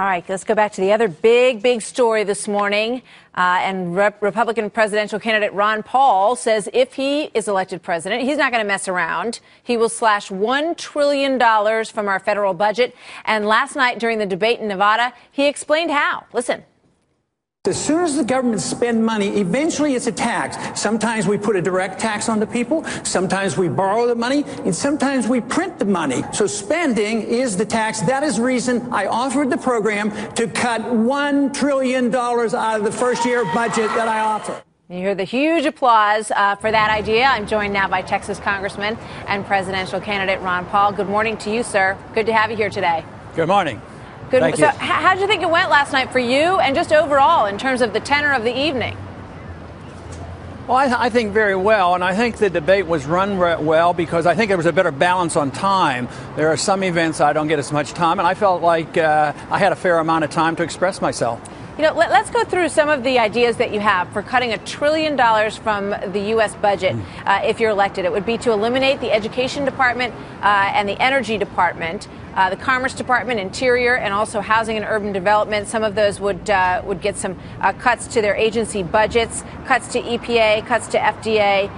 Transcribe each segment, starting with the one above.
All right, let's go back to the other big story this morning. Republican presidential candidate Ron Paul says if he is elected president, he's not going to mess around. He will slash $1 trillion from our federal budget. And last night during the debate in Nevada, he explained how. Listen. As soon as the government spends money, eventually it's a tax. Sometimes we put a direct tax on the people, sometimes we borrow the money, and sometimes we print the money. So spending is the tax. That is the reason I offered the program to cut $1 trillion out of the first year budget that I offer. You hear the huge applause for that idea. I'm joined now by Texas Congressman and presidential candidate Ron Paul. Good morning to you, sir. Good to have you here today. Good morning. Good. Thank so you. How did you think it went last night for you and just overall in terms of the tenor of the evening? Well, I think very well, and I think the debate was run well because I think there was a better balance on time. There are some events I don't get as much time, and I felt like I had a fair amount of time to express myself. You know, let's go through some of the ideas that you have for cutting $1 trillion from the U.S. budget if you're elected. It would be to eliminate the Education Department and the Energy Department, the Commerce Department, Interior, and also Housing and Urban Development. Some of those would get some cuts to their agency budgets, cuts to EPA, cuts to FDA,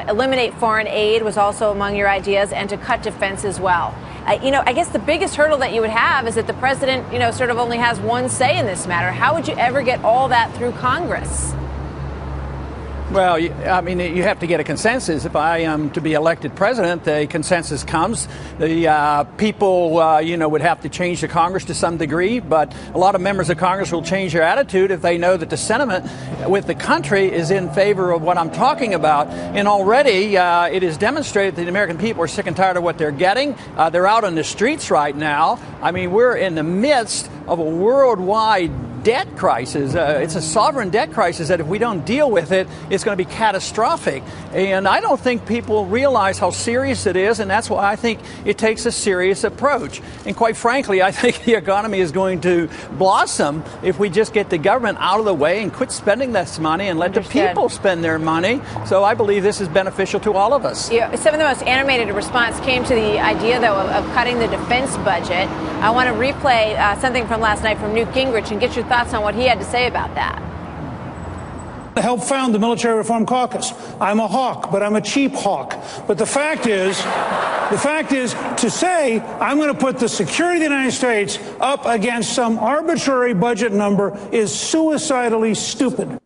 eliminate foreign aid was also among your ideas, and to cut defense as well. I guess the biggest hurdle that you would have is that the president, sort of only has one say in this matter. How would you ever get all that through Congress? Well, I mean, you have to get a consensus. If I am to be elected president, the consensus comes. The people, would have to change the Congress to some degree. But a lot of members of Congress will change their attitude if they know that the sentiment with the country is in favor of what I'm talking about. And already it is demonstrated that the American people are sick and tired of what they're getting. They're out on the streets right now. I mean, we're in the midst of a worldwide debt crisis. It's a sovereign debt crisis that if we don't deal with it, it's going to be catastrophic. And I don't think people realize how serious it is, and that's why I think it takes a serious approach. And quite frankly, I think the economy is going to blossom if we just get the government out of the way and quit spending this money and let the people spend their money. So I believe this is beneficial to all of us. Yeah, some of the most animated response came to the idea, though, of cutting the defense budget. I want to replay something from last night from Newt Gingrich and get your thoughts on what he had to say about that. I helped found the Military Reform Caucus. I'm a hawk, but I'm a cheap hawk. But the fact is to say I'm going to put the security of the United States up against some arbitrary budget number is suicidally stupid.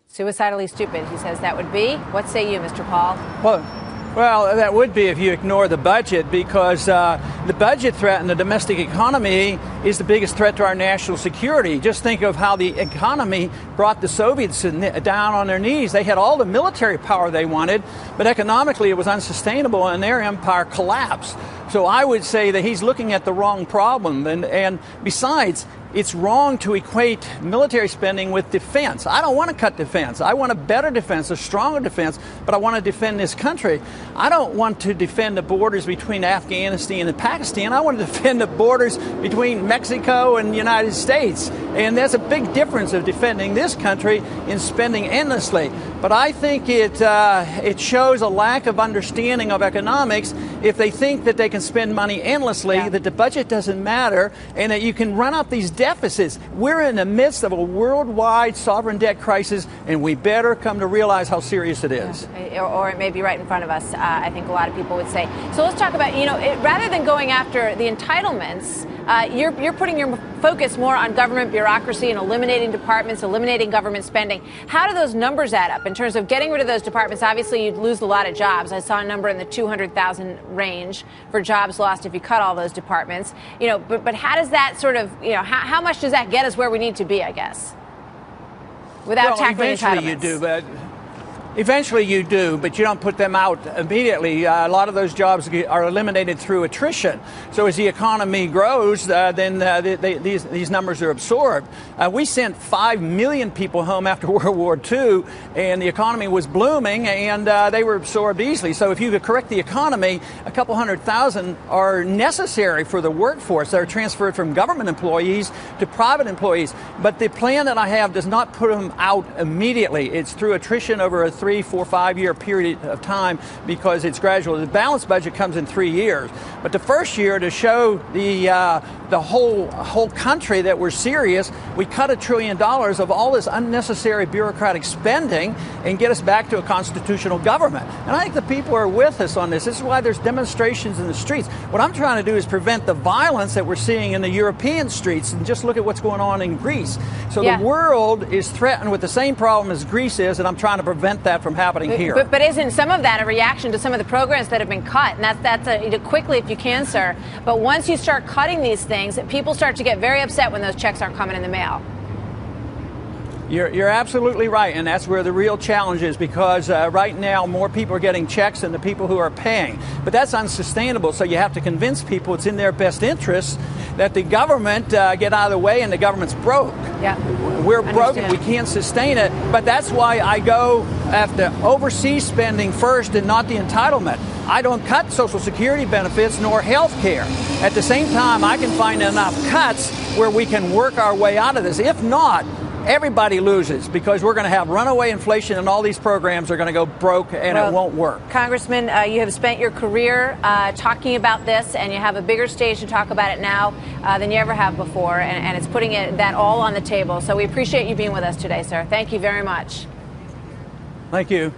Suicidally stupid, he says that would be. What say you, Mr. Paul? Well, that would be if you ignore the budget, because the budget threat in the domestic economy is the biggest threat to our national security. Just think of how the economy brought the Soviets down on their knees. They had all the military power they wanted, but economically it was unsustainable and their empire collapsed. So I would say that he's looking at the wrong problem. And besides, it's wrong to equate military spending with defense. I don't want to cut defense. I want a better defense, a stronger defense, but I want to defend this country. I don't want to defend the borders between Afghanistan and Pakistan. I want to defend the borders between Mexico and the United States. And there's a big difference of defending this country in spending endlessly. But I think it shows a lack of understanding of economics if they think that they can spend money endlessly, that the budget doesn't matter, and that you can run up these deficits. We're in the midst of a worldwide sovereign debt crisis, and we better come to realize how serious it is. Yeah. Or it may be right in front of us, I think a lot of people would say. So let's talk about, rather than going after the entitlements, you're putting your focus more on government bureaucracy and eliminating departments, eliminating government spending. How do those numbers add up in terms of getting rid of those departments? Obviously, you'd lose a lot of jobs. I saw a number in the 200,000 range for jobs lost if you cut all those departments. But how does that sort of, how much does that get us where we need to be, I guess, without tackling entitlements? Eventually you do, but you don't put them out immediately. A lot of those jobs are eliminated through attrition. So as the economy grows, then these numbers are absorbed. We sent 5 million people home after World War II, and the economy was blooming, and they were absorbed easily. So if you correct the economy, a couple 100,000 are necessary for the workforce. They're transferred from government employees to private employees. But the plan that I have does not put them out immediately. It's through attrition over a 3, 4, 5 year period of time because it's gradual. The balanced budget comes in 3 years. But the first year, to show the whole country that we're serious, we cut $1 trillion of all this unnecessary bureaucratic spending and get us back to a constitutional government. And I think the people are with us on this. This is why there's demonstrations in the streets. What I'm trying to do is prevent the violence that we're seeing in the European streets, and just look at what's going on in Greece. So the world is threatened with the same problem as Greece is, and I'm trying to prevent that from happening here. But isn't some of that a reaction to some of the programs that have been cut? And that's quickly, if you can, sir. But once you start cutting these things, people start to get very upset when those checks aren't coming in the mail. You're absolutely right, and that's where the real challenge is, because right now more people are getting checks than the people who are paying. But that's unsustainable, so you have to convince people it's in their best interest that the government get out of the way, and the government's broke. Yeah. We're broke and we can't sustain it, but that's why I go after overseas spending first and not the entitlement. I don't cut Social Security benefits nor health care. At the same time, I can find enough cuts where we can work our way out of this. If not, everybody loses, because we're going to have runaway inflation and all these programs are going to go broke, and it won't work. Congressman, you have spent your career talking about this, and you have a bigger stage to talk about it now than you ever have before, and it's putting that all on the table. So we appreciate you being with us today, sir. Thank you very much. Thank you.